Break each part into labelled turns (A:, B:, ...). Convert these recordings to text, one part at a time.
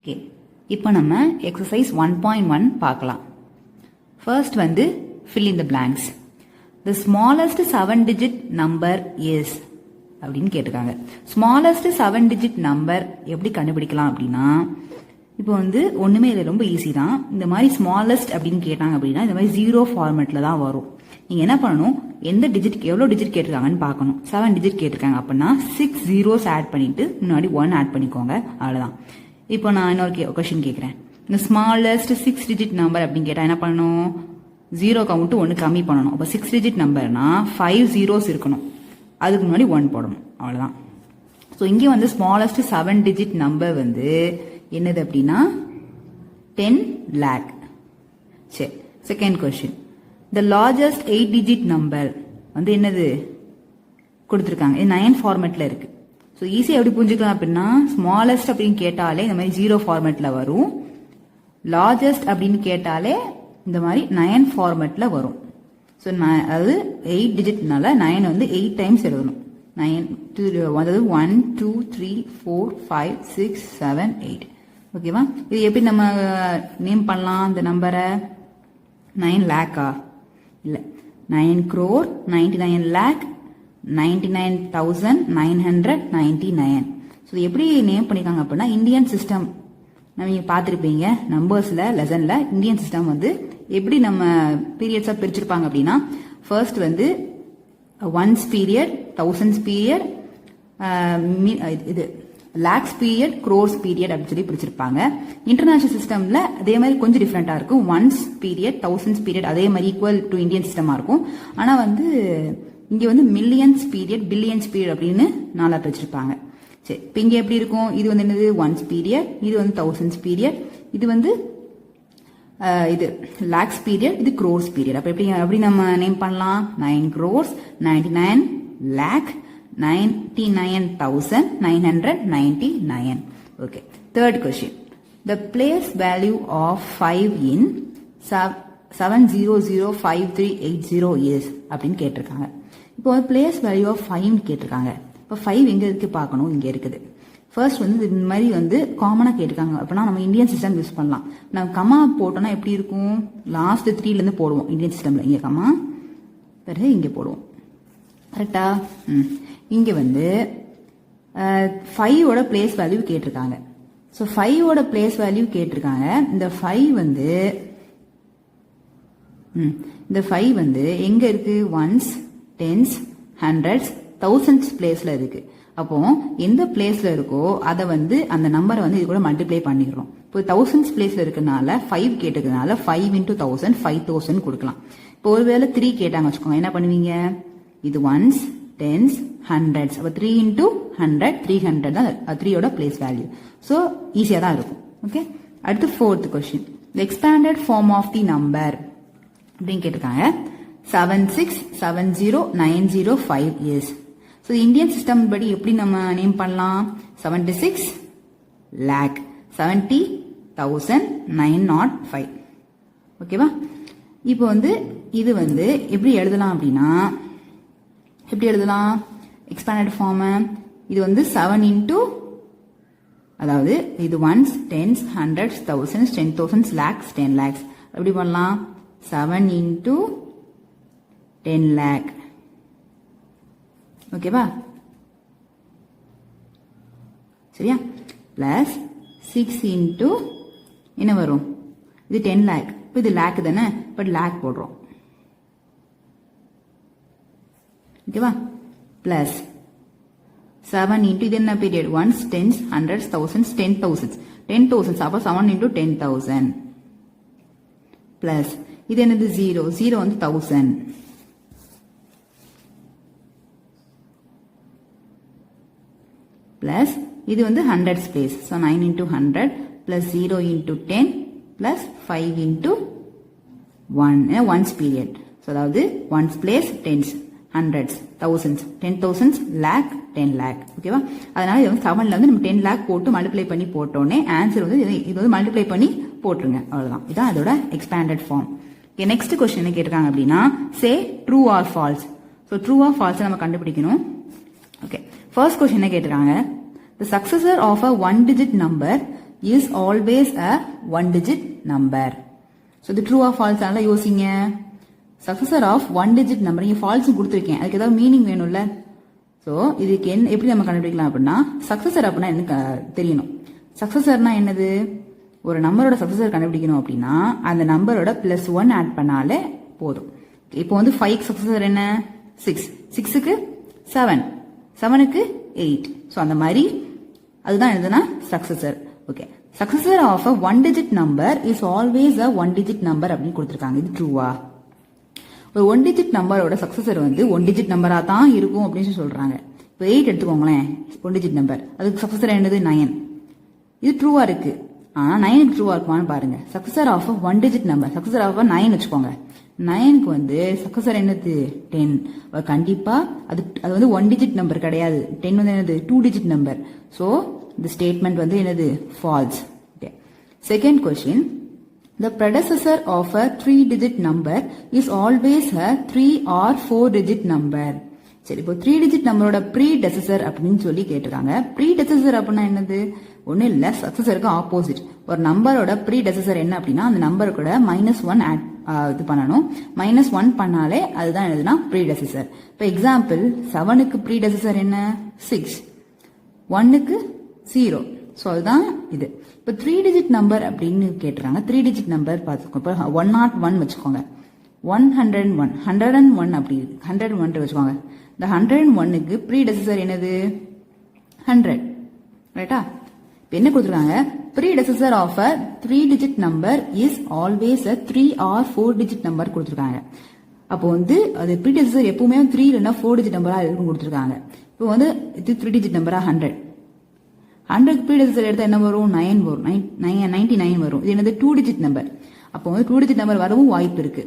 A: Okay, இப்போ நம்ம exercise 1.1 பார்க்கலாம். ஃபர்ஸ்ட் வந்து fill in the blanks. The smallest 7-digit number is அப்படின்னு கேட்டிருக்காங்க. smallest 7-digit number எப்படி கண்டுபிடிக்கலாம் அப்படின்னா, இப்போ வந்து ஒன்றுமே இல்லை, ரொம்ப ஈஸி தான். இந்த மாதிரி ஸ்மாலஸ்ட் அப்படின்னு கேட்டாங்க அப்படின்னா இந்த மாதிரி 0 ஃபார்மேட்டில் தான் வரும். நீங்கள் என்ன பண்ணணும், எந்த டிஜிட் எவ்வளோ டிஜிட் கேட்டிருக்காங்கன்னு பார்க்கணும். 7 டிஜிட் கேட்டிருக்காங்க அப்படின்னா 6 zeros ஆட் பண்ணிட்டு முன்னாடி 1 ஆட் பண்ணிக்கோங்க, அவ்வளோதான். இப்போ நான் இன்னொரு கொஸ்டின் கேட்குறேன். இந்த ஸ்மாலஸ்ட் 6 டிஜிட் நம்பர் அப்படின்னு கேட்டால் என்ன பண்ணணும், 0 கவுண்ட் 1 கம்மி பண்ணணும். அப்போ 6 டிஜிட் நம்பர்னா 5 zeros இருக்கணும், அதுக்கு முன்னாடி 1 போடணும், அவ்வளோதான். ஸோ இங்கே வந்து ஸ்மாலஸ்ட் 7 டிஜிட் நம்பர் வந்து என்னது அப்படின்னா 10 lakh. சரி, second question. The largest 8 digit number வந்து என்னது கொடுத்துருக்காங்க, இது 9 ஃபார்மேட்டில் இருக்கு. ஸோ ஈஸியாக எப்படி புரிஞ்சுக்கலாம் அப்படின்னா, ஸ்மாலஸ்ட் அப்படின்னு கேட்டாலே இந்த மாதிரி 0 ஃபார்மேட்டில் வரும், லார்ஜஸ்ட் அப்படின்னு கேட்டாலே இந்த மாதிரி 9 ஃபார்மேட்டில் வரும். ஸோ அதாவது 8 டிஜிட்னால 9 வந்து 8 டைம்ஸ் எழுதணும். 9 அதாவது 1 2 3 4 5 6 7 8. ஓகேவா? இது எப்படி நம்ம நேம் பண்ணலாம் இந்த நம்பரை? 9 lakhா? இல்லை, 9 crore 99 lakh 99,999. ஸோ எப்படி நேம் பண்ணிருக்காங்க அப்படின்னா, இந்தியன் சிஸ்டம் நீங்க பார்த்துருப்பீங்க நம்பர்ஸ்ல லெசன்ல. இந்தியன் சிஸ்டம் வந்து எப்படி நம்ம பீரியட்ஸா பிரிச்சிருப்பாங்க அப்படின்னா, ஃபர்ஸ்ட் வந்து ஒன்ஸ் பீரியட், தௌசண்ட்ஸ் பீரியட், இது லேக்ஸ் பீரியட், க்ரோர்ஸ் பீரியட் அப்படின்னு சொல்லி பிரிச்சிருப்பாங்க. இன்டர்நேஷனல் சிஸ்டம்ல அதே மாதிரி கொஞ்சம் டிஃப்ரெண்டா இருக்கும். ஒன்ஸ் பீரியட், தௌசண்ட்ஸ் பீரியட் அதே மாதிரி ஈக்குவல் டு இந்தியன் சிஸ்டமா இருக்கும். ஆனா வந்து இங்க வந்து மில்லியன்ஸ் பீரியட், பில்லியன்ஸ் பீரியட் அப்படின்னு 4 பிரிச்சிருப்பாங்க. சரி, இப்போ இங்க எப்படி இருக்கும், இது வந்து என்னது ஒன்ஸ் பீரியட், இது வந்து தௌசண்ட்ஸ் பீரியட், இது வந்து இது லேக்ஸ் பீரியட், இது க்ரோர்ஸ் பீரியட். அப்ப எப்படி நம்ம நேம் பண்ணலாம், 9 crores 99 lakh 99,999. Okay, third question. The place value of 5 in 7005380 is அப்படின்னு கேட்டிருக்காங்க. இப்போ பிளேஸ் வேல்யூ ஆஃப் 5 கேட்டிருக்காங்க. இப்போ 5 எங்க இருக்கு பார்க்கணும், இங்க இருக்குது. ஃபர்ஸ்ட் வந்து இந்த மாதிரி வந்து காமனா கேட்டிருக்காங்க அப்படின்னா நம்ம இந்தியன் சிஸ்டம் யூஸ் பண்ணலாம். நம்ம கமா போட்டோம்னா எப்படி இருக்கும், லாஸ்ட் 3ல இருந்து போடுவோம் இந்தியன் சிஸ்டம்ல. இங்க கமா பிறகு இங்க போடுவோம், கரெக்டா? இங்க வந்து 5ஓட பிளேஸ் வேல்யூ கேட்டிருக்காங்க. ஸோ 5ஓட பிளேஸ் வேல்யூ கேட்டிருக்காங்க. இந்த 5 வந்து எங்க இருக்கு, ஒன்ஸ், டென்ஸ், ஹண்ட்ரட்ஸ், தௌசண்ட்ஸ் பிளேஸ்ல இருக்கு. அப்போ எந்த பிளேஸ்ல இருக்கோ அதை வந்து அந்த நம்பரை வந்து இது கூட மல்டிப்ளை பண்ணிடுறோம். இப்போ தௌசண்ட்ஸ் பிளேஸ்ல இருக்கனால 5 கேட்டதுனால 5 into 1000 5000 கொடுக்கலாம். இப்போ ஒருவேளை 3 கேட்டாங்க வச்சுக்கோங்க, என்ன பண்ணுவீங்க, இது ஒன்ஸ், டென்ஸ், ஹண்ட்ரட்ஸ், அப்போ 3 into 100 300 தான் 3ஓட பிளேஸ் வேல்யூ. ஸோ ஈஸியாக தான் இருக்கும். ஓகே, அடுத்து fourth question. The expanded form of the number அப்படின்னு கேட்டிருக்காங்க. 7670905 is. ஸோ இந்தியன் சிஸ்டம் படி எப்படி நம்ம நேம் பண்ணலாம், 76 lakh 70,905. ஓகேவா? இப்போ வந்து இது வந்து எப்படி எழுதலாம் அப்படின்னா, எப்படி எழுதலாம் எக்ஸ்பேண்டட் ஃபார்ம், இது வந்து 7 into, அதாவது இது ones, tens, hundreds, thousands, 10,000, lakhs, 10 lakhs. எப்படி பண்ணலாம், 7 into 10 lakh. ஓகேவா? சரியா? பிளஸ் 6 into என்ன வரும், இது 10 lakh. இப்போ இது லேக் தானே, பட் லேக் போடுறோம். ஓகேவா? பிளஸ் 7 into இது என்ன period, ones, tens, hundreds, thousands, 10,000 அப்போ 7 into 10,000. பிளஸ் இது என்னது, 0 வந்து 1000. பிளஸ் இது வந்து hundreds place. So 9 into 100 plus 0 into 10 plus 5 into 1 ones period. So அதாவது ones place, tens, hundreds, thousands, 10,000, lakh, 10 lakh. ஓகேவா? அதனால இது வந்து 7ல வந்து நம்ம 10 lakh போட்டு மல்டிப்ளை பண்ணி போட்டோன்னே ஆன்சர் வந்து இது வந்து மல்டிப்ளை பண்ணி போட்டுருங்க, அவ்வளவுதான். இதான் அதோட எக்ஸ்பேண்டட் ஃபார்ம். நெக்ஸ்ட் கொஸ்டின் என்ன கேட்டிருக்காங்க அப்படின்னா, say true or false. So true or false நம்ம கண்டுபிடிக்கணும். ஓகே, ஃபர்ஸ்ட் கொஸ்டின் என்ன கேட்டிருக்காங்க, the successor of a 1-digit number is always a one digit number. So இது true or false ஆனா யோசிங்க. successor of one digit number இங்க false கொடுத்திருக்கேன். அதுக்கு ஏதாவது மீனிங் வேணும்ல. சோ இதுக்கு எப்படி நம்ம கண்டுபிடிக்கலாம் அப்படின்னா successor அப்படின்னா என்ன தெரியணும். successorனா என்னது? ஒரு நம்பரோட successor கண்டுபிடிக்கணும் அப்படின்னா அந்த நம்பரோட +1 ஆட் பண்ணாலே போதும். இப்போ வந்து 5 successor என்ன? 6. 6க்கு 7. 7க்கு 8. சோ அந்த மாதிரி அதுதான் என்னதுன்னா successor. Okay. successor of a one digit number is always a one digit number அப்படின்னு கொடுத்திருக்காங்க. இது ட்ரூவா? ஒரு ஒன் டிஜிட் நம்பரோட சக்சஸர் வந்து ஒன் டிஜிட் நம்பரா தான் இருக்கும் அப்படின்னு சொல்றாங்க. இப்போ 8 எடுத்துக்கோங்களேன், ஒன் டிஜிட் நம்பர், அதுக்கு சக்சஸர் என்னது 9. இது ட்ரூவா இருக்கு. ஆனா 9 ட்ரூவா இருக்குமான்னு பாருங்க. Successor of one digit number, successor of 9 வச்சுக்கோங்க. 9க்கு வந்து சக்சஸர் என்னது 10. கண்டிப்பா அது வந்து ஒன் டிஜிட் நம்பர் கிடையாது. 10 வந்து என்னது 2 டிஜிட் நம்பர். சோ இந்த ஸ்டேட்மெண்ட் வந்து என்னது false. Okay. Second question. The predecessor of a 3-digit number is always a 3 or 4-digit number. சரி, இப்போ 3-digit நம்பரோட predecessor அப்படின்னு சொல்லி கேட்டிருக்காங்க. predecessor அப்படின்னா என்னது? ஒன்றும் இல்லை, சக்சஸருக்கு ஆப்போசிட். ஒரு நம்பரோட predecessor என்ன அப்படின்னா அந்த நம்பர் கூட -1 ஆட் இது பண்ணணும். -1 பண்ணாலே அதுதான் என்னதுன்னா predecessor. இப்போ எக்ஸாம்பிள் 7க்கு predecessor என்ன? 6. 1க்கு 0. ஸோ அதுதான் இது. இப்போ 3-digit நம்பர் அப்படின்னு கேட்டுறாங்க. 3-digit நம்பர் பார்த்துக்கோ. இப்போ 101 வச்சுக்கோங்க. 101 101 அப்படி 101 வச்சுக்கோங்க. இந்த 101க்கு predecessor என்னது 100. ரைட்டா? இப்போ என்ன கொடுத்துருக்காங்க? predecessor of a 3-digit number is always a 3 or 4-digit number கொடுத்துருக்காங்க. அப்போ வந்து அது predecessor எப்பவுமே 3 இல்லைன்னா 4-digit நம்பரா இருக்கும் கொடுத்துருக்காங்க. இப்போ வந்து இது 3-digit நம்பரா 100. 100க்கு predecessor எடுத்தா என்ன வரும்? 9 வரும். 99 வரும். இது என்னது 2-digit நம்பர். அப்போ வந்து 2-digit நம்பர் வரவும் வாய்ப்பு இருக்கு.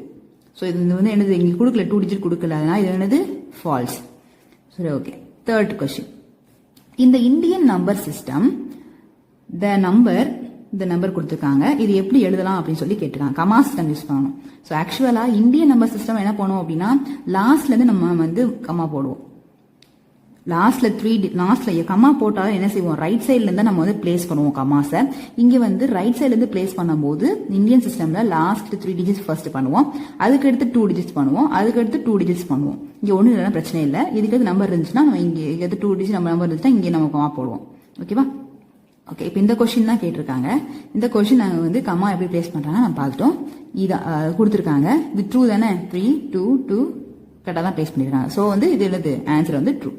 A: ஸோ இது வந்து என்னது இங்க கொடுக்கல, 2-digit கொடுக்கல, அதனால இது என்னது ஃபால்ஸ். சரி, ஓகே. Third question. இந்த இந்தியன் நம்பர் சிஸ்டம் இந்த நம்பர் கொடுத்துருக்காங்க. இது எப்படி எழுதலாம் அப்படின்னு சொல்லி கேட்டிருக்காங்க. கமா சிஸ்டம் யூஸ் பண்ணணும். ஸோ ஆக்சுவலா இந்தியன் நம்பர் சிஸ்டம் என்ன பண்ணுவோம் அப்படின்னா லாஸ்ட்ல இருந்து நம்ம வந்து கமா போடுவோம். லாஸ்ட்ல கமா போட்டாலும் என்ன செய்வோம்? ரைட் சைட்ல இருந்து நம்ம வந்து பிளேஸ் பண்ணுவோம் கமாஸை. இங்க வந்து ரைட் சைட்ல இருந்து பிளேஸ் பண்ணும்போது இந்தியன் சிஸ்டம்ல லாஸ்ட் 3 டிஜிட்ஸ் ஃபர்ஸ்ட் பண்ணுவோம், அதுக்கு அடுத்து 2 டிஜிட்ஸ் பண்ணுவோம், அதுக்கு அடுத்து 2 டிஜிட்ஸ் பண்ணுவோம். இங்க ஒன்றும் இல்லைன்னா பிரச்சனை இல்லை. இதுக்கு நம்பர் இருந்துச்சுன்னா நம்ம இங்க 2 டிஜிட் நம்பர் இருந்துச்சுன்னா இங்கே நம்ம கமா போடுவோம். ஓகேவா? ஓகே. இப்போ இந்த கொஸ்டின் தான் கேட்டிருக்காங்க. இந்த கொஸ்டின் நாங்கள் வந்து கமா எப்படி பிளேஸ் பண்றாங்க நம்ம பார்த்துட்டோம். இதை கொடுத்துருக்காங்க. இது ட்ரூ தானே? 3 2 2 கரெக்டாக தான் பிளேஸ் பண்ணிருக்காங்க. ஸோ வந்து இது என்னது ஆன்சர் வந்து ட்ரூ.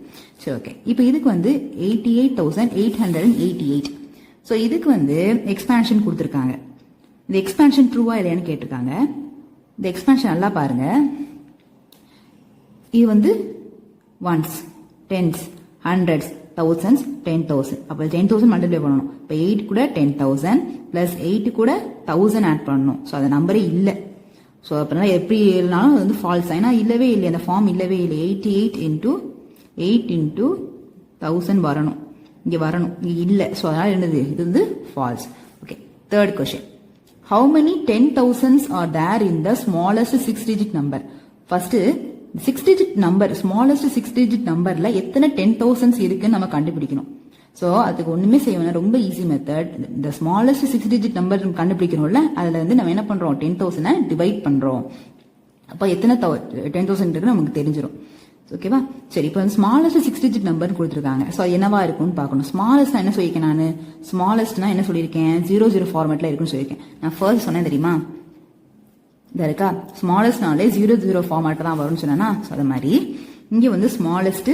A: சரி, ஓகே. இப்போ இதுக்கு வந்து 88,888. ஸோ இதுக்கு வந்து எக்ஸ்பான்ஷன் கொடுத்துருக்காங்க. இந்த எக்ஸ்பான்ஷன் ட்ரூவா இல்லையான்னு கேட்டிருக்காங்க. இந்த எக்ஸ்பான்ஷன் நல்லா பாருங்க. இது வந்து ஒன்ஸ், டென்ஸ், ஹண்ட்ரட்ஸ், தௌசண்ட்ஸ், 10,000. அப்போ 10,000 மல்டிப்ளை பண்ணணும். இப்போ 8 கூட 10,000 பிளஸ் 8 கூட 1000 ஆட் பண்ணணும். ஸோ அந்த நம்பரே இல்லை. ஸோ அப்படின்னா எப்படி எழுதினாலும் அது வந்து ஃபால்ஸ். ஏன்னா இல்லவே இல்லை, அந்த ஃபார்ம் இல்லவே இல்லை. 88 × 8 × 1000 வரணும், இங்கே வரணும், இங்கே இல்லை. ஸோ அதனால என்னது இது வந்து false. Okay. Third question. How many 10,000s are there in the smallest 6-digit number? First 6-digit number, smallest 6-digit நம்பர்ல எத்தனை 10,000s இருக்குன்னு நம்ம கண்டுபிடிக்கணும். ஸோ அதுக்கு ஒண்ணுமே செய்யணும், ரொம்ப ஈஸி மெத்தட். இந்த ஸ்மாலஸ்ட் 6-digit நம்பர் கண்டுபிடிக்கணும்ல, அதுல வந்து நம்ம என்ன பண்றோம்? 10,000 டிவைட் பண்றோம். அப்போ எத்தனை 10,000 இருக்குன்னு நமக்கு தெரிஞ்சிடும். ஓகேவா? சரி, இப்போ ஸ்மாலஸ்ட் 6-digit நம்பர் கொடுத்துருக்காங்க. ஸோ என்னவா இருக்கும்னு பார்க்கணும். ஸ்மாலஸ்ட் என்ன சொல்லியிருக்கேன் நான்? ஸ்மாலஸ்ட்னா என்ன சொல்லியிருக்கேன்? 00 ஃபார்மேட்ல இருக்குன்னு சொல்லியிருக்கேன். நான் ஃபர்ஸ்ட் சொன்னேன் தெரியுமா? இதா இருக்கா? ஸ்மாலஸ்ட்னாலே 00 ஃபார்மேட் தான் வரும்னு சொன்னா. அது மாதிரி இங்க வந்து ஸ்மாலஸ்ட்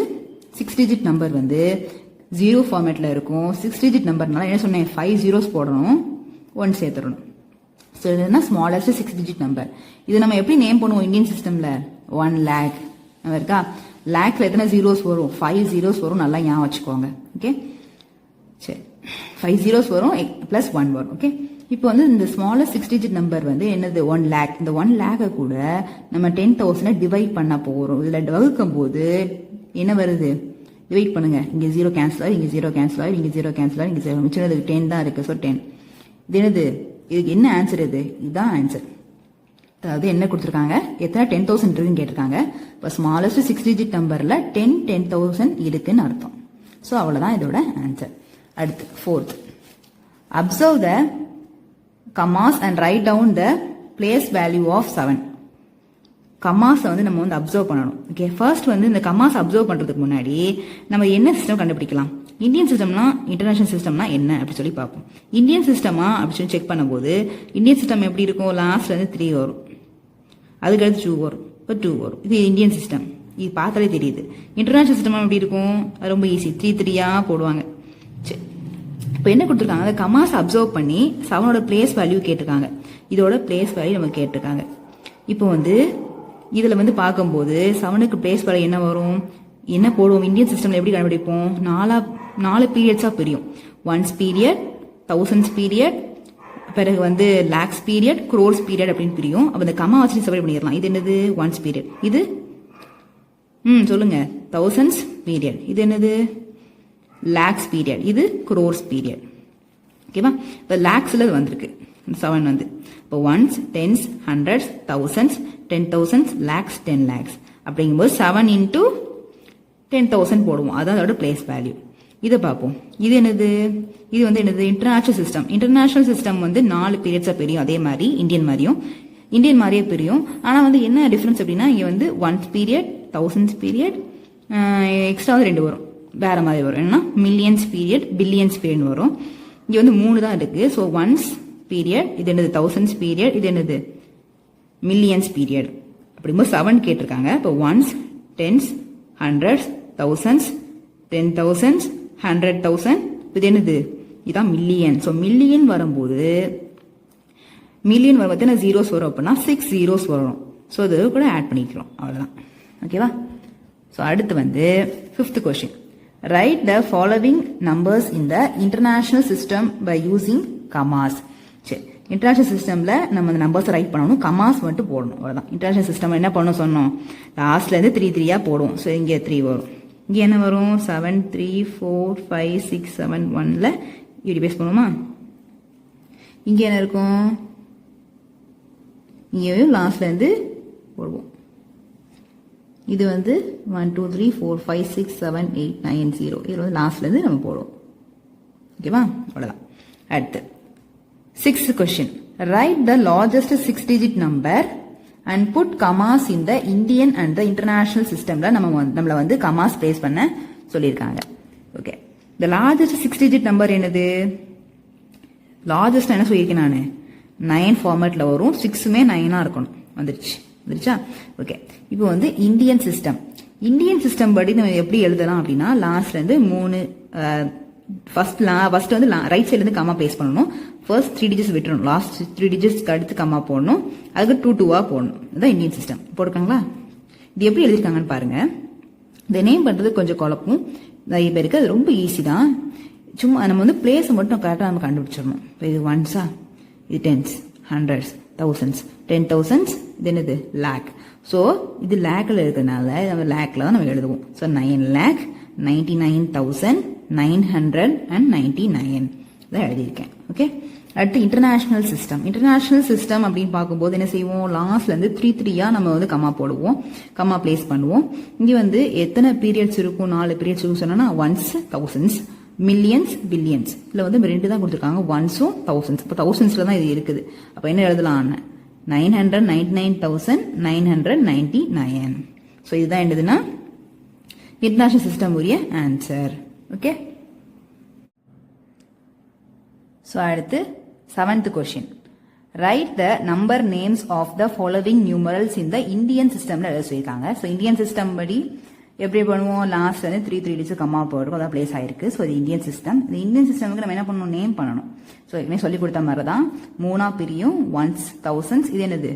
A: 6-digit நம்பர் வந்து 0 ஃபார்மேட்ல இருக்கும். 6-digit நம்பர்னால என்ன சொன்னேன்? 5 zeros போடணும், 1 சேர்த்துடணும். ஸோ இதுனா ஸ்மாலஸ்ட் 6-digit நம்பர். இது நம்ம எப்படி நேம் பண்ணுவோம் இந்தியன் சிஸ்டம்ல? 1 lakh இருக்கா? லேக்ல எத்தனை ஜீரோஸ் வரும்? 5 zeros வரும். நல்லா ஞாபகம் வச்சுக்கோங்க. ஓகே, சரி. 5 zeros வரும் பிளஸ் 1 வரும். ஓகே. இப்போ வந்து இந்த ஸ்மாலஸ்ட் 6-digit நம்பர் வந்து என்னது? 1 lakh. இந்த 1 lakh கூட நம்ம 10,000 டிவைட் பண்ண போறோம். இதுல வகுக்கும் போது என்ன வருது? டிவைட் பண்ணுங்க. இங்க 0 கேன்சல் ஆகி, இங்க 0 கேன்சல் ஆகி, இங்க 0 கேன்சல் ஆகி, இங்க 0. மிச்சம் 10 தான் இருக்கு. ஸோ 10. இது என்னது? இதுக்கு என்ன ஆன்சர்? இதுதான் ஆன்சர். அதாவது என்ன கொடுத்துருக்காங்க? எத்தனை 10,000 இருக்குன்னு கேட்டிருக்காங்க. இப்போ ஸ்மாலஸ்ட் 6-digit நம்பர்ல 10,000 இருக்குன்னு அர்த்தம். ஸோ அவ்வளோதான் இதோட ஆன்சர். அடுத்து fourth. Observe the commas and write down the place value of 7. Khamas வந்து நம்ம வந்து அப்சர்வ் பண்ணணும். ஓகே, ஃபர்ஸ்ட் வந்து இந்த கமாஸ் அப்சர்வ் பண்றதுக்கு முன்னாடி நம்ம என்ன சிஸ்டம் கண்டுபிடிக்கலாம். இந்தியன் சிஸ்டம்னா இன்டர்நேஷனல் சிஸ்டம்னா என்ன அப்படி சொல்லி பார்ப்போம். இந்தியன் சிஸ்டமா அப்படி சொல்லி செக் பண்ணும்போது இந்தியன் சிஸ்டம் எப்படி இருக்கும், லாஸ்ட்ல இருந்து 3 வரும், அதுக்கடுத்து 2 வரும், இப்போ 2 வரும். இது இந்தியன் சிஸ்டம், இது பார்த்தாலே தெரியுது. இன்டர்நேஷனல் சிஸ்டம் எப்படி இருக்கும், அது ரொம்ப ஈஸி, 3 3யா போடுவாங்க. சரி, இப்போ என்ன கொடுத்துருக்காங்க, கமாஸ் அப்சர்வ் பண்ணி 7ஓட பிளேஸ் வேல்யூ கேட்டிருக்காங்க, இதோட பிளேஸ் வேல்யூ நம்ம கேட்டிருக்காங்க. இப்போ வந்து இதுல வந்து பார்க்கும்போது 7க்கு பிளேஸ் வேல்யூ என்ன வரும், என்ன போடுவோம், இந்தியன் சிஸ்டம்ல எப்படி கண்டுபிடிப்போம், 4 பீரியட்ஸா பிரியும். ஒன்ஸ் பீரியட், தௌசண்ட்ஸ் பீரியட், பிறகு வந்து லேக்ஸ் பீரியட், குரோர்ஸ் பீரியட் அப்படின்னு பிரியும். அப்ப இந்த கமா வச்சு செப்பரேட் பண்ணிடலாம். இது என்னது, ஒன்ஸ் பீரியட். இது சொல்லுங்க, தௌசண்ட்ஸ் பீரியட். இது என்னது, லேக்ஸ் பீரியட். இது குரோர்ஸ் பீரியட். ஓகேவா, இப்போ லேக்ஸ்ல வந்திருக்கு 7 வந்து. இப்போ ones, tens, hundreds, thousands, 10,000, lakhs, 10 lakhs அப்படிங்கும்போது 7 into 10,000 போடுவோம். அதான் அதோட பிளேஸ் வேல்யூ. இதை பார்ப்போம். இது என்னது, இது வந்து என்னது, இன்டர்நேஷனல் சிஸ்டம். இன்டர்நேஷனல் சிஸ்டம் வந்து 4 பீரியட்ஸா பிரியும், அதே மாதிரி இந்தியன் மாதிரியே பிரியும். ஆனா வந்து என்ன டிஃபரன்ஸ் அப்படின்னா, இங்க வந்து once period, thousands period, extra வந்து 2 வரும், வேற மாதிரி வரும். என்னன்னா மில்லியன்ஸ் பீரியட், பில்லியன்ஸ் பீரியட் வரும். இங்க வந்து 3 தான் இருக்கு. ஸோ ஒன்ஸ் பீரியட், இது என்னது தௌசண்ட்ஸ் பீரியட், இது என்னது மில்லியன்ஸ் பீரியட். அப்படிங்கும்போது 7 கேட்டிருக்காங்க. இப்போ ஒன்ஸ், டென்ஸ், ஹண்ட்ரட்ஸ், தௌசண்ட்ஸ், 10,000, 100,000, இது என்னது, இதான் மில்லியன். ஸோ மில்லியன் வரும்போது எத்தனை ஜீரோஸ் வரும் அப்படின்னா 6 zeros வரும். ஸோ இது கூட ஆட் பண்ணிக்கிறோம், அவ்வளோதான். ஓகேவா. ஸோ அடுத்து வந்து 5th question. Write the following numbers in the international system by using commas. சரி, இன்டர்நேஷனல் சிஸ்டம்ல நம்ம அந்த நம்பர்ஸ் ரைட் பண்ணணும், கமாஸ் மட்டும் போடணும், அவ்வளவுதான். இன்டர்நேஷனல் சிஸ்டம் என்ன பண்ணணும் சொன்னோம், லாஸ்ட்ல இருந்து 3 3யா போடுவோம். ஸோ இங்கே 3 வரும், இங்கே என்ன வரும், 7 3 4 5 6 7 1ல இப்படி பேஸ் பண்ணுவோமா. இங்கே என்ன இருக்கும், இங்கேயும் லாஸ்ட்ல இருந்து போடுவோம். இது வந்து 1 2 3 4 5 6 7 8 9 0, இது வந்து லாஸ்ட்ல இருந்து நம்ம போடுவோம். ஓகேவா, அவ்வளவுதான். அடுத்து 6th question. Write the largest 6-digit number and put commas in the Indian and the international systemல நம்மள வந்து commas place பண்ண சொல்லியிருக்காங்க. Okay, the largest 6-digit number என்னது, largest என்ன சொல்லியிருக்கேன் நானு, 9 ஃபார்மேட்ல வரும், 6மே 9ஆ இருக்கணும். வந்துருச்சா. ஓகே, இப்போ வந்து இந்தியன் சிஸ்டம் படி நம்ம எப்படி எழுதலாம் அப்படின்னா, லாஸ்ட்ல இருந்து 3 ஃபர்ஸ்ட் வந்து ரைட் சைட்ல இருந்து கமா பேஸ்ட் பண்ணணும். ஃபர்ஸ்ட் 3 டிஜிட்ஸ் விட்டுறணும், லாஸ்ட் 3 டிஜிட்ஸ்க்கு அடுத்து கமா போடணும், அதுக்கு 2 2வா போடணும். இதுதான் இந்தியன் சிஸ்டம். போட்டுருக்காங்களா, இது எப்படி எழுதிருக்காங்கன்னு பாருங்க. இந்த நேம் பண்றது கொஞ்சம் குழப்பம் நிறைய பேருக்கு, அது ரொம்ப ஈஸி தான். சும்மா நம்ம வந்து பிளேஸ் மட்டும் கரெக்டாக நம்ம கண்டுபிடிச்சிடணும். இப்போ இது ஒன்ஸா, இது டென்ஸ், ஹண்ட்ரட்ஸ், தௌசண்ட்ஸ், 10,000, இது என்னது லேக். ஸோ இது லேக்ல இருக்கிறதுனால நம்ம லேக்ல தான் நம்ம எழுதுவோம். ஸோ 9,99,999 தான் எழுதியிருக்கேன். ஓகே, அடுத்து இன்டர்நேஷனல் சிஸ்டம் அப்படின்னு பார்க்கும்போது என்ன செய்வோம், லாஸ்ட்ல இருந்து 3 3யா நம்ம வந்து கமா போடுவோம், கமா பிளேஸ் பண்ணுவோம். இங்க வந்து எத்தனை பீரியட்ஸ் இருக்கும், 4 பீரியட்ஸ் இருக்கும் சொன்னா ஒன்ஸ், தௌசண்ட்ஸ், மில்லியன்ஸ், பில்லியன்ஸ். இதுல வந்து 2 தான் கொடுத்துருக்காங்க, ஒன்ஸும் தௌசண்ட்ஸ். இப்போ தௌசண்ட்ஸ்ல தான் இது இருக்குது. அப்ப என்ன எழுதலாம், 999,999. ஸோ இதுதான் என்னதுன்னா இன்டர்நேஷனல் சிஸ்டம் உரிய ஆன்சர். ஓகே, ஸோ அடுத்து 7th question. Write the number names of the following numerals இந்த இந்தியன் சிஸ்டம்ல எழுத சொல்லியிருக்காங்க. ஸோ இந்தியன் சிஸ்டம் படி எப்படி பண்ணுவோம், லாஸ்ட் வந்து 3 3 டிஜிட்ஸ் கம்மா போடுறோம், அதான் பிளேஸ் ஆயிருக்கு. ஸோ இது இந்தியன் சிஸ்டம். இந்த இந்தியன் சிஸ்டமுக்கு நம்ம என்ன பண்ணணும், நேம் பண்ணணும். ஸோ ஏற்கனவே சொல்லி கொடுத்த மாதிரி தான் 3ஆ பிரியும், ஒன்ஸ், தௌசண்ட்ஸ், இது என்னது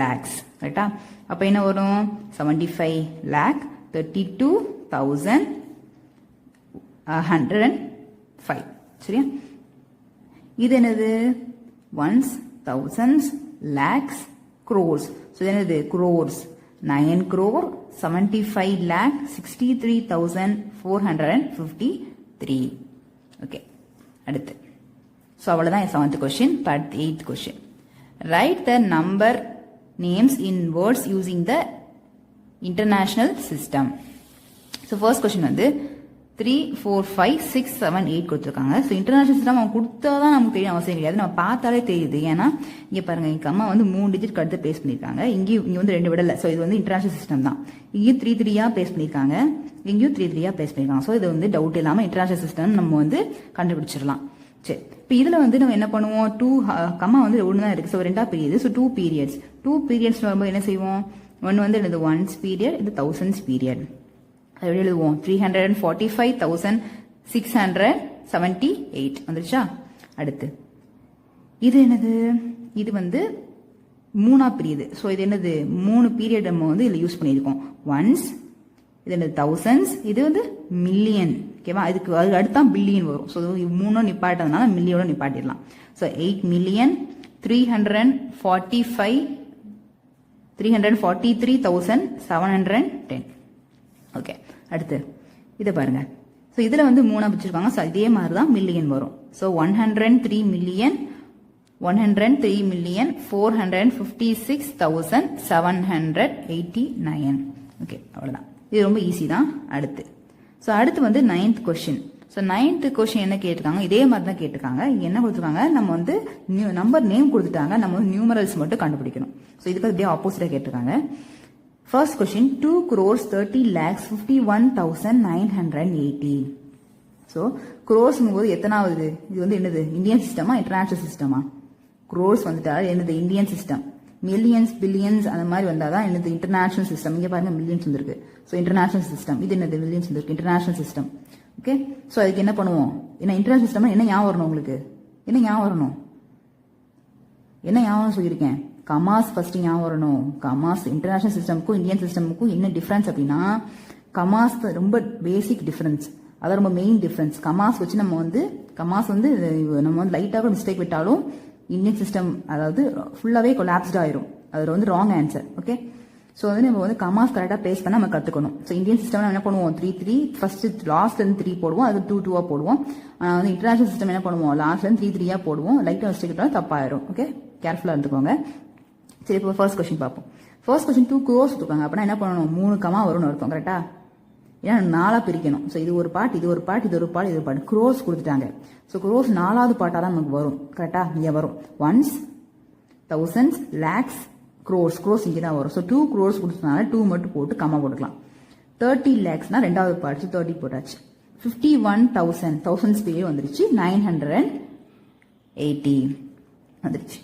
A: லேக்ஸ். ரைட்டா, அப்ப என்ன வரும், 75 lakh 32,105. சரியா, இது என்னது once, thousands, lakhs, crores. So இது என்னது crores, 9 crore 75,63,453. ஓகே, அடுத்து ஸோ அவ்வளோதான் 7th question. 8th question. Write the number names in words using the international system. So first question வந்து 3 4 5 6 7 8 கொடுத்துருக்காங்க. ஸோ இன்டர்நேஷனல் சிஸ்டம் அவங்க கொடுத்தா தான் நமக்கு தெரியும் அவசியம் கிடையாது, நம்ம பார்த்தாலே தெரியுது. ஏன்னா இங்கே பாருங்க, எங்க அம்மா வந்து 3 டிஜிட் கடுத்து பேஸ் பண்ணியிருக்காங்க, இங்கேயும் இங்கே வந்து 2 விடலை. ஸோ இது வந்து இன்டர்நேஷனல் சிஸ்டம் தான். இங்கேயும் 3 3 பேஸ் பண்ணியிருக்காங்க, இங்கேயும் 3 3 பேஸ் பண்ணியிருக்காங்க. ஸோ இது வந்து டவுட் இல்லாமல் இன்டர்நேஷனல் சிஸ்டம் நம்ம வந்து கண்டுபிடிச்சிடலாம். சரி, இப்போ இதில் வந்து நம்ம என்ன பண்ணுவோம், 2 கம்மா வந்து ஒன்று தான் இருக்குது. So 2 period. So 2 periods. 2 periods வரும்போது என்ன செய்வோம், ஒன்று வந்து என்னது ஒன்ஸ் பீரியட், இது தௌசண்ட்ஸ் பீரியட். அது எப்படி எழுதுவோம், 345,678 வந்துருச்சா. அடுத்து இது என்னது, இது வந்து 3 பீரியட். ஸோ இது என்னது 3 பீரியட் நம்ம வந்து இதில் யூஸ் பண்ணியிருக்கோம். ஒன்ஸ், இது என்னது தௌசண்ட்ஸ், இது வந்து மில்லியன். ஓகேவா, அதுக்கு அடுத்தா பில்லியன் வரும். ஸோ 3 நிப்பாட்டதுனால மில்லியோட நிப்பாட்டிடலாம். ஸோ 8,343,710. ஓகே, அடுத்து இதை பாருங்க. ஸோ இதில் வந்து 3 பிடிச்சிருக்காங்க. ஸோ இதே மாதிரி தான் மில்லியன் வரும். ஸோ 103,456,789. ஓகே, அவ்வளோதான். இது ரொம்ப ஈஸி தான். அடுத்து அடுத்து வந்து 9th question. So 9th question என்ன கேட்டிருக்காங்க, இதே மாதிரி தான் கேட்டிருக்காங்க. இங்கே என்ன கொடுத்துருக்காங்க, நம்ம வந்து நம்பர் நேம் கொடுத்துட்டாங்க, நம்ம வந்து நியூமரல்ஸ் மட்டும் கண்டுபிடிக்கணும். ஸோ இதுக்கு அப்படியே ஆப்போசிட்டாக கேட்டிருக்காங்க. First question 2,30,31,980. ஸோ குரோர்ஸ்ங்கும் போது எத்தனாவது, இது வந்து என்னது இந்தியன் சிஸ்டமா இன்டர்நேஷனல் சிஸ்டமா? குரோர்ஸ் வந்துட்டா என்னது இந்தியன் சிஸ்டம். மில்லியன்ஸ் பில்லியன்ஸ் அந்த மாதிரி வந்தால் தான் என்னது இன்டர்நேஷனல் சிஸ்டம். இங்கே பாருங்க மில்லியன்ஸ் வந்துருக்கு. So international system. இது என்னது மில்லியன்ஸ் வந்துருக்கு, இன்டர்நேஷனல் சிஸ்டம். ஓகே, ஸோ அதுக்கு என்ன பண்ணுவோம், ஏன்னா இன்டர்நேஷனல் சிஸ்டம்னா என்ன ஞாபகம் வரணும் உங்களுக்கு, என்ன ஞாபகம் வரணும், என்ன ஞாபகம் சொல்லியிருக்கேன், கமாஸ் ஃபர்ஸ்ட் ஞாபகம் வரணும். கமாஸ் இன்டர்நேஷனல் சிஸ்டமுக்கும் இந்தியன் சிஸ்டமுக்கும் என்ன டிஃபரன்ஸ் அப்படின்னா, கமாஸ் ரொம்ப பேசிக் டிஃபரன்ஸ், அதான் ரொம்ப மெயின் டிஃபரன்ஸ். கமாஸ் வச்சு நம்ம வந்து நம்ம வந்து லைட்டாக மிஸ்டேக் விட்டாலும் இந்தியன் சிஸ்டம் அதாவது ஃபுல்லாகவே கொலாப்ஸ்ட் ஆயிரும். அதில் வந்து ராங் ஆன்சர். ஓகே, ஸோ வந்து நம்ம வந்து கமாஸ் கரெக்டாக பிளேஸ் பண்ண நம்ம கற்றுக்கணும். ஸோ இந்தியன் சிஸ்டம் என்ன பண்ணுவோம், 3 3 ஃபர்ஸ்ட் லாஸ்ட்லேருந்து 3 போடுவோம், அது 2 2 போடுவோம். ஆனால் வந்து இன்டர்நேஷனல் சிஸ்டம் என்ன பண்ணுவோம், லாஸ்ட்லேருந்து 3 3 போடுவோம். லைட்டாக மிஸ்டேக் விட்டாலும் தப்பாயிரும். ஓகே, கேர்ஃபுல்லாக இருந்துக்கோங்க. சரி, இப்போ ஃபர்ஸ்ட் கொஸ்டின் பார்ப்போம். ஃபர்ஸ்ட் கொஸ்டின் 2 crores கொடுப்பாங்க. அப்படின்னா என்ன பண்ணணும், 3 கமா வரும்னு அர்த்தம். கரெக்டா, ஏன்னா 4 பிரிக்கணும். ஸோ இது ஒரு பார்ட், இது ஒரு பார்ட், இது ஒரு பார்ட், இது ஒரு பார்ட். க்ரோஸ் கொடுத்துட்டாங்க. ஸோ க்ரோஸ் 4வது பார்ட்டாக தான் நமக்கு வரும். கரெக்டா, இங்கே வரும் ஒன்ஸ், தௌசண்ட்ஸ், லேக்ஸ், க்ரோஸ். க்ரோஸ் இங்கே தான் வரும். ஸோ 2 crores கொடுத்ததுனால 2 மட்டும் போட்டு கம்மா போட்டுக்கலாம். 30 lakhsனா 2வது பார்ட், 30 போட்டாச்சு. 51,000 தௌசண்ட்ஸ் பேர் வந்துருச்சு. 980 வந்துருச்சு.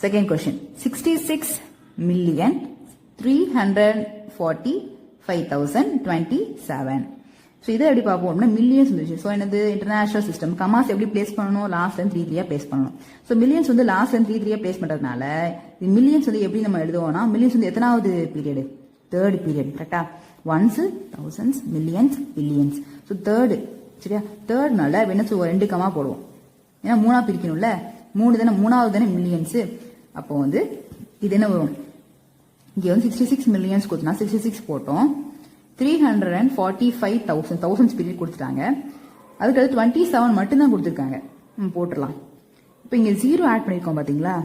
A: Second question 66,345,027. ஸோ இதை எப்படி பார்ப்போம் அப்படின்னா மில்லியன்ஸ் வந்துருச்சு. ஸோ என்னது இன்டர்நேஷனல் சிஸ்டம். கமாஸ் எப்படி பிளேஸ் பண்ணணும், லாஸ்ட் 3 3 பிளேஸ் பண்ணணும். ஸோ மில்லியன்ஸ் வந்து லாஸ்ட் 3 3 பிளேஸ் பண்றதுனால மில்லியன்ஸ் வந்து எப்படி நம்ம எழுதுவோம்னா, மில்லியன்ஸ் வந்து எத்தனாவது பீரியடு, 3rd பீரியட். கரெக்டா, once, thousands, millions, billions. So 3rd, சரியா, 3rdனால என்ன சொல்லுவோம், 2 கமா போடுவோம். ஏன்னா 3 பிரிக்கணும்ல, 3 தானே, 3வது தானே மில்லியன்ஸ். அப்போ வந்து இது என்ன வரும், இங்கே வந்து 66 மில்லியன்ஸ் கொடுத்தனா 66 போட்டோம். 345,000 தௌசண்ட்ஸ் பீரியட் கொடுத்துட்டாங்க. அதுக்கு 27 மட்டும்தான் கொடுத்துருக்காங்க. போட்டுடலாம். இப்போ இங்கே 0 ஆட் பண்ணியிருக்கோம் பார்த்தீங்களா,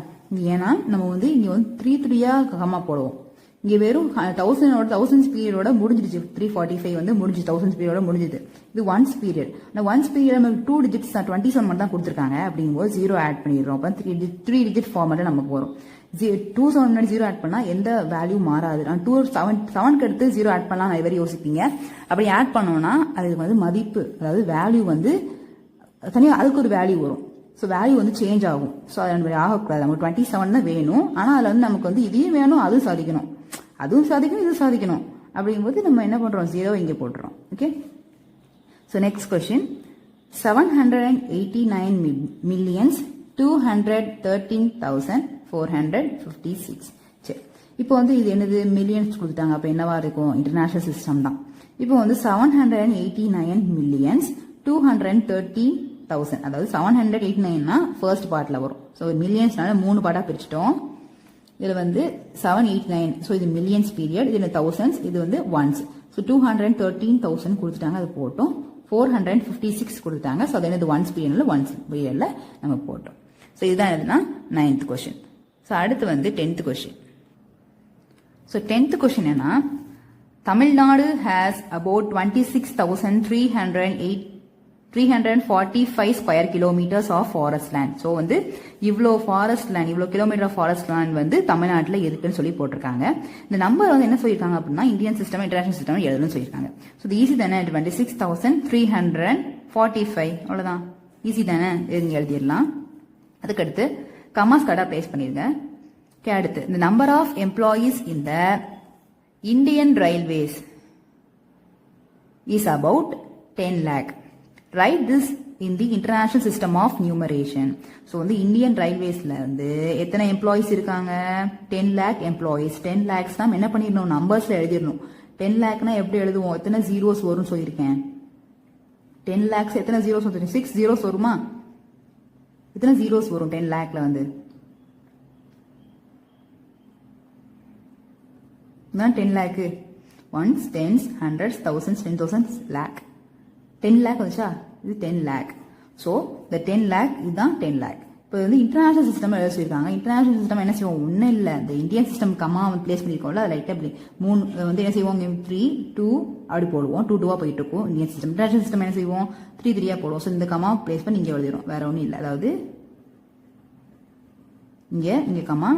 A: ஏன்னா நம்ம வந்து இங்கே வந்து 3 3 கம்மா போடுவோம். இங்கே வெறும் தௌசண்ட்ஸ் பீரியடோட முடிஞ்சிடுச்சு. 345 வந்து முடிஞ்சு தௌசண்ட்ஸ் பீரியடோட முடிஞ்சுது. இது ஒன்ஸ் பீரியட். ஆனால் ஒன்ஸ் பீரியட் நமக்கு 2 digits 27 மட்டும் தான் கொடுத்துருக்காங்க. அப்படிங்கும்போது 0 ஆட் பண்ணிடுறோம். அப்போ 3 digit ஃபார்மேட்டில் நமக்கு வரும். 27 முன்னாடி 0 ஆட் பண்ணால் எந்த வேல்யூ மாறாது. 7க்கு அடுத்து 0 ஆட் பண்ணலாம் நிறைய பேர் யோசிப்பீங்க. அப்படி ஆட் பண்ணோம்னா அதுக்கு வந்து மதிப்பு, அதாவது வேல்யூ வந்து தனியாக அதுக்கு ஒரு வேல்யூ வரும். ஸோ வேல்யூ வந்து சேஞ்ச் ஆகும். ஸோ அது ஆகக்கூடாது. நமக்கு 27 தான் வேணும். ஆனால் அதில் வந்து நமக்கு வந்து இதையும் வேணும், அதுவும் சாதிக்கணும், அதுவும் சாதிக்கணும், இதுவும் சாதிக்கணும். அப்படிங்கும்போது நம்ம என்ன பண்ணுறோம், 0 இங்கே போட்டுறோம். Okay, so next question 789,213,456. சரி, இப்போ வந்து இது என்னது மில்லியன்ஸ் கொடுத்துட்டாங்க. அப்போ என்னவா இருக்கும், இன்டர்நேஷனல் சிஸ்டம் தான். இப்போ வந்து 789,213,000, அதாவது 789னா ஃபர்ஸ்ட் பார்ட்ல வரும். ஸோ மில்லியன்ஸ்னால 3 பார்ட்டாக பிரிச்சுட்டோம். இதில் வந்து 789, ஸோ இது மில்லியன்ஸ் பீரியட், இது தௌசண்ட்ஸ், இது வந்து ஒன்ஸ். ஸோ 213,000 கொடுத்துட்டாங்க, அது போட்டோம். 456 கொடுத்தாங்க. ஸோ அது என்னது ஒன்ஸ் பீரியட்ல நம்ம போட்டோம். ஸோ இதுதான் என்னதுன்னா 9th கொஸ்டின். ஸோ அடுத்து வந்து 10th question. So 10th question என்ன, Tamil Nadu has about 26,345 square kilometers of forest land. So வந்து இவ்வளோ ஃபாரஸ்ட் லேண்ட், இவ்வளோ கிலோமீட்டர் ஆஃப் ஃபாரஸ்ட் லேண்ட் வந்து தமிழ்நாட்டில் இருக்குன்னு சொல்லி போட்டிருக்காங்க. இந்த நம்பர் வந்து என்ன சொல்லியிருக்காங்க அப்படின்னா இந்தியன் சிஸ்டம் இன்டர்நேஷனல் சிஸ்டம் எழுதணும்னு சொல்லியிருக்காங்க. ஸோ இது ஈஸி தானே, 26,345 அவ்வளோதான், ஈஸி தானே, எழுதிடலாம். அதுக்கடுத்து கமாஸ் கடை பிளேஸ் பண்ணிருங்க. அடுத்து இந்த நம்பர் ஆஃப் எம்ப்ளாயீஸ் இந்த Indian railways is about 10 lakh. Write this in the international system of numeration. So வந்து இந்தியன் ரயில்வேஸ்ல வந்து எத்தனை எம்ப்ளாயிஸ் இருக்காங்க? 10 lakh எம்ப்ளாயிஸ். 10 lakhs தான் என்ன பண்ணிடணும், நம்பர்ஸ்ல எழுதிடணும். 10 lakhனா எப்படி எழுதுவோம்? எத்தனை ஜீரோஸ் வரும்னு சொல்லியிருக்கேன். 10 lakhs எத்தனை ஜீரோஸ் வரும்? 6 zeros வருமா? எத்தனை ஜீரோஸ் வரும் 10 lakhல வந்து? 10 lakh, ones, tens, hundreds, thousands, 10,000, lakh. 10 lakh வந்துச்சா? இது 10 lakh. ஸோ இந்த 10 lakh இதுதான் 10 lakh. இப்போ வந்து இன்டர்நேஷனல் சிஸ்டம் எழுத சொல்லியிருக்காங்க. இன்டர்நேஷனல் சிஸ்டம் என்ன செய்வோம்? ஒன்றும் இல்லை, இந்த இந்தியன் சிஸ்டம் கம்மா வந்து பிளேஸ் பண்ணியிருக்கோம்ல, அது லைட்டாக அப்படி 3 வந்து என்ன செய்வோம்? 3, 2 அப்படி போடுவோம். 2 2 போயிட்டு இருக்கும் இந்தியன் சிஸ்டம். இன்டர்நேஷனல் சிஸ்டம் என்ன செய்வோம்? 3 3 போடுவோம். ஸோ இந்த கம்மா பிளேஸ் பண்ணி இங்கே எழுதிடும், வேற ஒன்றும் இல்லை. அதாவது இங்கே கம்மா,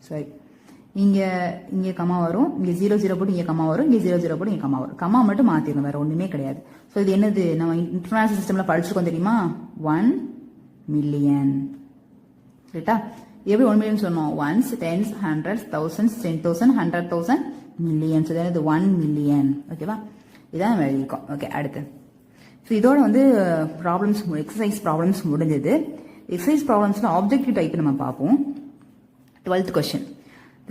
A: சரி, இங்கே கம்மா வரும், இங்கே 0 0 போட்டு இங்கே கம்மா வரும், இங்கே 0 0 போட்டு இங்கே கம்மா வரும். கம்மா மட்டும் மாற்றிடணும், வேற ஒன்றுமே கிடையாது. ஸோ இது என்னது, நம்ம இன்டர்நேஷனல் சிஸ்டம்ல படிச்சிருக்கோம் தெரியுமா? 1 million. ரைட்டா? எப்படி 1 million சொன்னோம்? Ones, tens, hundreds, thousands, 10,000, 100,000, million. So இது 1 million. ஓகேவா? இதான் நம்ம எழுதியிருக்கோம். ஓகே, அடுத்து ஸோ இதோட வந்து ப்ராப்ளம்ஸ், எக்ஸசைஸ் ப்ராப்ளம்ஸ் முடிஞ்சது. எக்ஸசைஸ் ப்ராப்ளம்ஸ்ல ஆப்ஜெக்டிவ் டைப் நம்ம பார்ப்போம். 12th question.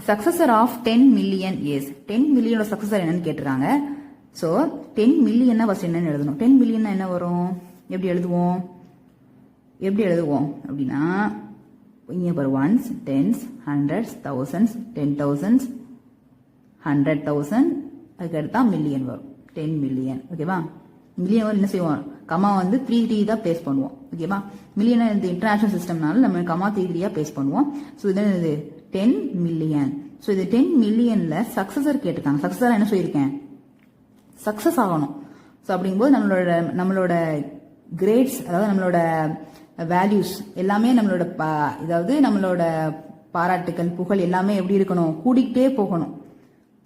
A: Successor of 10 million is. 10 million successor என்னன்னு கேட்டிருக்காங்க. ஸோ 10 million ஃபர்ஸ்ட் என்னன்னு எழுதணும். 10 million என்ன வரும்? எப்படி எழுதுவோம் அப்படின்னா இங்கே பாரு, ஒன்ஸ், டென்ஸ், ஹண்ட்ரட்ஸ், தௌசண்ட்ஸ், 10,000, 100,000, அதுக்கு அடுத்தா மில்லியன் வரும். 10 million. ஓகேவா? மில்லியன் வரும் என்ன செய்வோம்? கமா வந்து 3 3 தான் பிளேஸ் பண்ணுவோம். ஓகேவா? மில்லியன் இந்த இன்டர்நேஷனல் சிஸ்டம்னால நம்ம கமா 3 3 பிளேஸ் பண்ணுவோம். ஸோ இது 10 million. ஸோ இது 10 millionல சக்சஸர் கேட்டிருக்காங்க. சக்சஸர் என்ன சொல்லியிருக்கேன்? சக்சஸ் ஆகணும். ஸோ அப்படிங்கும்போது நம்மளோட கிரேட்ஸ், அதாவது நம்மளோட வேல்யூஸ் எல்லாமே நம்மளோட அதாவது நம்மளோட பாராட்டுக்கள், புகழ் எல்லாமே எப்படி இருக்கணும்? கூடிக்கிட்டே போகணும்.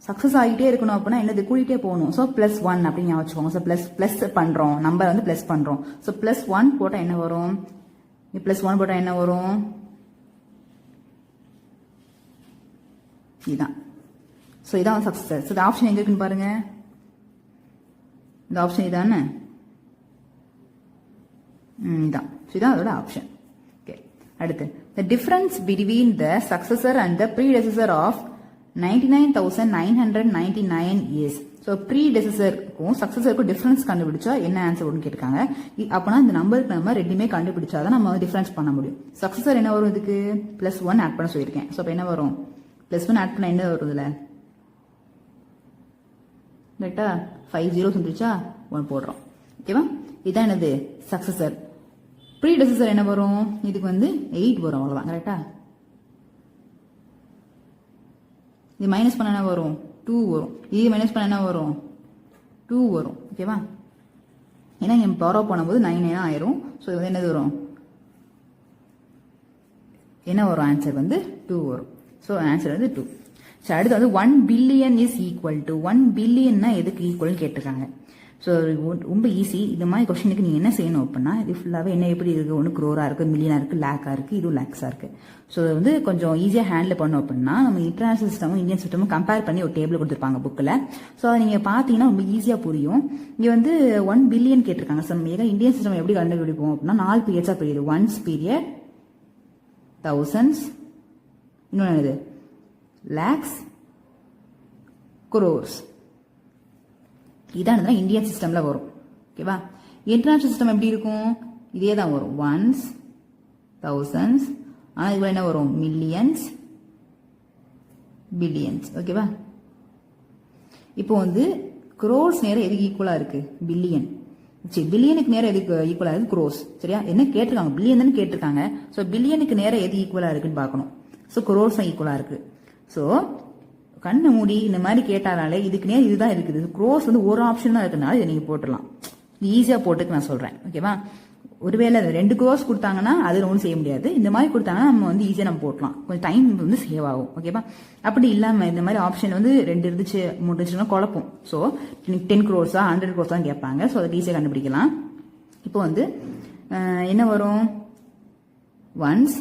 A: சக்சஸ் ஆகிட்டே இருக்கணும். அப்படின்னா என்னது? கூடிட்டே போகணும். ஸோ +1 அப்படின்னு வச்சுக்கோங்க. ஸோ பிளஸ் பண்றோம், நம்பர் வந்து பிளஸ் பண்றோம். ஸோ +1 போட்டா என்ன வரும்? +1 போட்டா என்ன வரும்? இதுதான். ஸோ இதான் சக்சஸ். ஸோ இந்த ஆப்ஷன் எங்க இருக்குன்னு பாருங்க. இந்த ஆப்ஷன் இதானே, இதான். ஸோ இதான் அதோட ஆப்ஷன். ஓகே, அடுத்து the difference between the successor and the predecessor of 99,999 is. So ப்ரீடெசஸருக்கும் சக்சஸருக்கும் டிஃபரன்ஸ் கண்டுபிடிச்சா என்ன ஆன்சர் வரும்னு கேட்டிருக்காங்க. அப்போனா இந்த நம்பருக்கு நம்ம ரெண்டுமே கண்டுபிடிச்சாதான் நம்ம டிஃபரன்ஸ் பண்ண முடியும். சக்சஸர் என்ன வரும்? இதுக்கு +1 ஆட் பண்ண சொல்லியிருக்கேன். ஸோ அப்போ என்ன வரும்? +1 ஆட் பண்ண என்ன வருதுல? ரைட்டா? 5 zeros வந்துருச்சா? 1 போடுறோம். ஓகேவா? இதான் என்னது? சக்சஸர். ப்ரீடெசஸர் என்ன வரும்? இதுக்கு வந்து 8 வரும், அவ்வளவுதான். கரெக்டா? இது மைனஸ் பண்ண என்ன வரும்? 2 வரும். இது மைனஸ் பண்ண என்ன வரும்? 2 வரும். ஓகேவா? ஏன்னா இங்க பவர் பண்ணும்போது 9 ஆயிரும். ஸோ இது வந்து என்னது வரும்? என்ன வரும்? ஆன்சர் வந்து 2 வரும். ஸோ ஆன்சர் வந்து 2. ஸோ அடுத்து வந்து 1 billion இஸ் ஈக்குவல் டு 1 பில்லியன்னா எதுக்கு ஈக்குவல்னு கேட்டிருக்காங்க. ஸோ ரொம்ப ஈஸி. இந்த மாதிரி கொஸ்டினுக்கு நீங்கள் என்ன செய்யணும் அப்படின்னா, இது ஃபுல்லாகவே என்ன எப்படி இருக்குது? ஒன்று க்ரோராக இருக்குது, மில்லியனாக இருக்குது, லேக்காக இருக்குது, இதுவும் லேக்ஸாக இருக்குது. ஸோ வந்து கொஞ்சம் ஈஸியாக ஹேண்டில் பண்ணோம் அப்படின்னா நம்ம இன்டர்நேஷனல் சிஸ்டமும் இந்தியன் சிஸ்டமும் கம்பேர் பண்ணி ஒரு டேபிள் கொடுத்துருப்பாங்க புக்கில். ஸோ அதை நீங்கள் பார்த்தீங்கன்னா ரொம்ப ஈஸியாக புரியும். இங்கே வந்து 1 billion கேட்டிருக்காங்க. ஸோ நம்ம இந்தியன் சிஸ்டம் எப்படி கண்டுபிடிப்போம் அப்படின்னா 4 பீரியட்ஸாக பிரியுது. ஒன்ஸ் பீரியட், தௌசண்ட்ஸ், இன்னொன்று என்னது? லேக்ஸ், crores. இதான் இந்தியன் சிஸ்டம்ல வரும். ஓகேவா? இன்டர்நேஷனல் சிஸ்டம் எப்படி இருக்கும்? இதே தான் வரும். ஒன்ஸ், தௌசண்ட்ஸ், ஆனா இதுல என்ன வரும்? Millions, billions. ஓகேவா? இப்போ வந்து crores நேரம் எதுக்கு ஈக்குவலா இருக்கு? பில்லியன். சரி, பில்லியனுக்கு நேரம் எதுக்கு ஈக்குவலா இருக்கு? crores. சரியா? என்ன கேட்டிருக்காங்க? பில்லியன் தானே கேட்டிருக்காங்க. ஸோ பில்லியனுக்கு நேரம் எது ஈக்குவலா இருக்குன்னு பார்க்கணும். ஸோ crores ஈக்குவலா இருக்கு. ஸோ கண்ணை மூடி இந்த மாதிரி கேட்டாலே இதுக்குனே இதுதான் இருக்குது. க்ரோஸ் வந்து ஒரு ஆப்ஷன் தான் இருக்குனால இதை நீங்கள் போட்டுடலாம். ஈஸியாக போட்டுக்கு நான் சொல்கிறேன். ஓகேவா? ஒருவேளை 2 க்ரோஸ் கொடுத்தாங்கன்னா அதில் ஒன்றும் செய்ய முடியாது. இந்த மாதிரி கொடுத்தாங்கன்னா நம்ம வந்து ஈஸியாக நம்ம போட்டலாம். கொஞ்சம் டைம் வந்து சேவ் ஆகும். ஓகேவா? அப்படி இல்லாமல் இந்த மாதிரி ஆப்ஷன் வந்து 2 இருந்துச்சு 3 இருந்துச்சுன்னா குழப்பம். ஸோ 10 crores 100 crores தான் கேட்பாங்க. ஸோ அதை ஈஸியாக கண்டுபிடிக்கலாம். இப்போ வந்து என்ன வரும்? Once,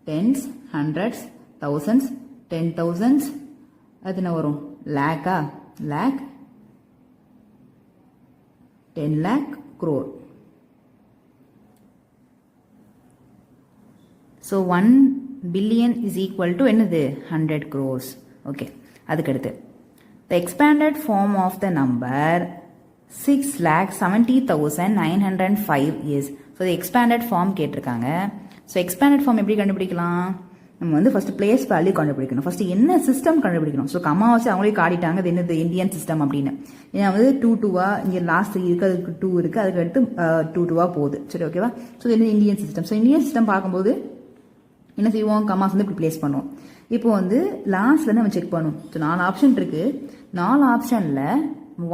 A: tens, hundreds, thousands, 10,000s, அது என்ன வரும்? லேக்கா? Lakh, 10 lakh, crore. So 1 billion is equal to என்னது? 100 crores. Okay. அதுக்கடுத்து the expanded form of the number 6,70,905 is. So the expanded form கேட்டிருக்காங்க. So expanded form எப்படி கண்டுபிடிக்கலாம்? நம்ம வந்து ஃபர்ஸ்ட் பிளேஸ் வேல்யூ கண்டுபிடிக்கணும். ஃபர்ஸ்ட் என்ன சிஸ்டம் கண்டுபிடிக்கணும். ஸோ கம்மா வச்சு அவங்களே காட்டிட்டாங்க அது என்னது? இந்தியன் சிஸ்டம் அப்படின்னு. ஏன்னா வந்து 2 இங்கே லாஸ்ட் இருக்கு, அதுக்கு 2 இருக்கு, அதுக்கு அடுத்து 2 போகுது. சரி, ஓகேவா? ஸோ இது என்ன? Indian system. So Indian system பார்க்கும்போது என்ன செய்வோம்? கம்மாஸ் வந்து இப்படி பிளேஸ் பண்ணுவோம். இப்போ வந்து லாஸ்ட்ல நம்ம செக் பண்ணுவோம். ஸோ 4 ஆப்ஷன் இருக்கு. 4 ஆப்ஷன்ல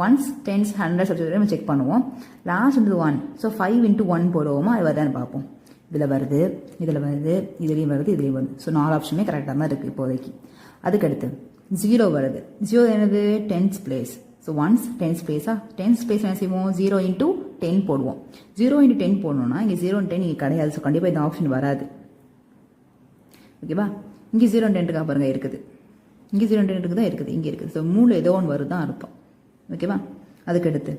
A: ஒன்ஸ், டென்ஸ், ஹண்ட்ரட்ஸ் நம்ம செக் பண்ணுவோம். லாஸ்ட் வந்து 1. ஸோ 5 into 1 போடுவோமா? அது வருதான்னு பார்ப்போம். இதில் வருது, இதில் வருது, இதுலேயும் வருது, இதுலேயும் வருது. ஸோ 4 ஆப்ஷனுமே கரெக்டாக தான் இருக்குது இப்போதைக்கு. அதுக்கடுத்து 0 வருது. 0 என்னது? 10th place. So once 10th பிளேஸா? 10th place என்ன செய்வோம்? 0 into 10 போடுவோம். 0 into 10 போடணும்னா இங்கே 0 into 10 இங்கே கிடையாது. ஸோ கண்டிப்பாக இந்த ஆப்ஷன் வராது. ஓகேவா? இங்கே 0 into 10 இருக்கா பாருங்க, இருக்குது. இங்கே 0 into 10 தான் இருக்குது, இங்கே இருக்குது. ஸோ 3 ஏதோ ஒன்று வருது தான் அர்த்தம். ஓகேவா? அதுக்கடுத்து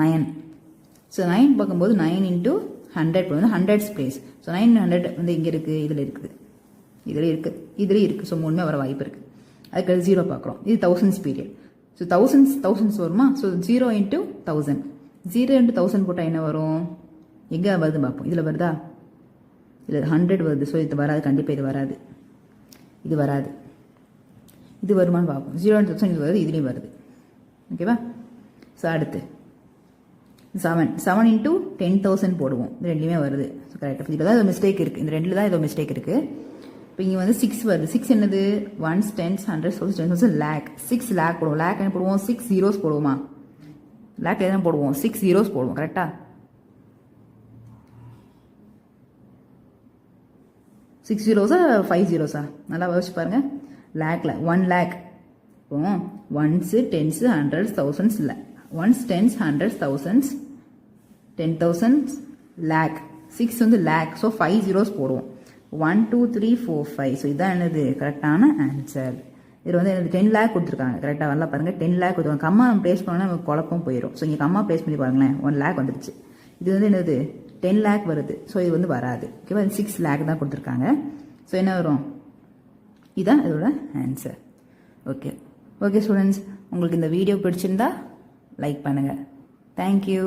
A: 9. ஸோ 9 பார்க்கும்போது 9 into 100 வந்து 100th பிளேஸ். ஸோ 900 வந்து இங்கே இருக்குது, இதில் இருக்குது, இதில் இருக்குது, இதுலேயும் இருக்குது. ஸோ 3மே வர வாய்ப்பு இருக்குது. அதுக்கடுத்து 0 பார்க்குறோம். இது thousands பீரியட். ஸோ thousands வருமா? So 0 into 1000. 0 into 1000 போட்டால் என்ன வரும்? எங்கே வருது பார்ப்போம். இதில் வருதா? இதில் 100 வருது. ஸோ இது வராது, கண்டிப்பாக இது வராது, இது வராது. இது வருமானு பார்ப்போம். 0 into 1000 இது வருது, இதுலேயும் வருது. ஓகேவா? ஸோ அடுத்து 7 into 10,000 போடுவோம். இது ரெண்டுமே வருது. ஸோ கரெக்டாக இதில் தான் ஏதோ மிஸ்டேக் இருக்குது. இந்த ரெண்டில் தான் ஏதோ மிஸ்டேக் இருக்குது. இப்போ இங்கே வந்து 6 வருது. 6 என்னது? Ones, tens, hundreds, 10,000, lakh. 6 lakh போடுவோம். லேக் என்ன போடுவோம்? 6 zeros போடுவோமா? லேக் எதுனா போடுவோம்? 6 zeros போடுவோம். கரெக்டாக 6 zeros-ஆ 5 zeros-ஆ? நல்லா யோசிச்சு பாருங்க. லேக்ல 1 lakh. இப்போ ones, tens, hundreds, thousands, ones, tens, hundreds, thousands, 10,000, lakh. 6 வந்து லேக். ஸோ 5 zeros போடுவோம். 1 2 3 4 5. ஸோ இதுதான் என்னது? கரெக்டான ஆன்சர். இது வந்து எனக்கு 10 lakh கொடுத்துருக்காங்க. கரெக்டாக வரல பாருங்க. 10 lakh கொடுத்துருக்காங்க. கம்மா நம்ம ப்ளேஸ் பண்ணோன்னா நமக்கு குழப்பம் போயிடும். ஸோ இங்கே கம்மா ப்ளேஸ் பண்ணி பாருங்களேன். 1 lakh வந்துருச்சு. இது வந்து என்னது? 10 lakh வருது. ஸோ இது வந்து வராது. ஓகேவா? 6 lakh தான் கொடுத்துருக்காங்க. ஸோ என்ன வரும்? இதுதான் இதோட ஆன்சர். ஓகே ஓகே ஸ்டூடெண்ட்ஸ், உங்களுக்கு இந்த வீடியோ பிடிச்சிருந்தா லைக் பண்ணுங்கள். தேங்க்யூ.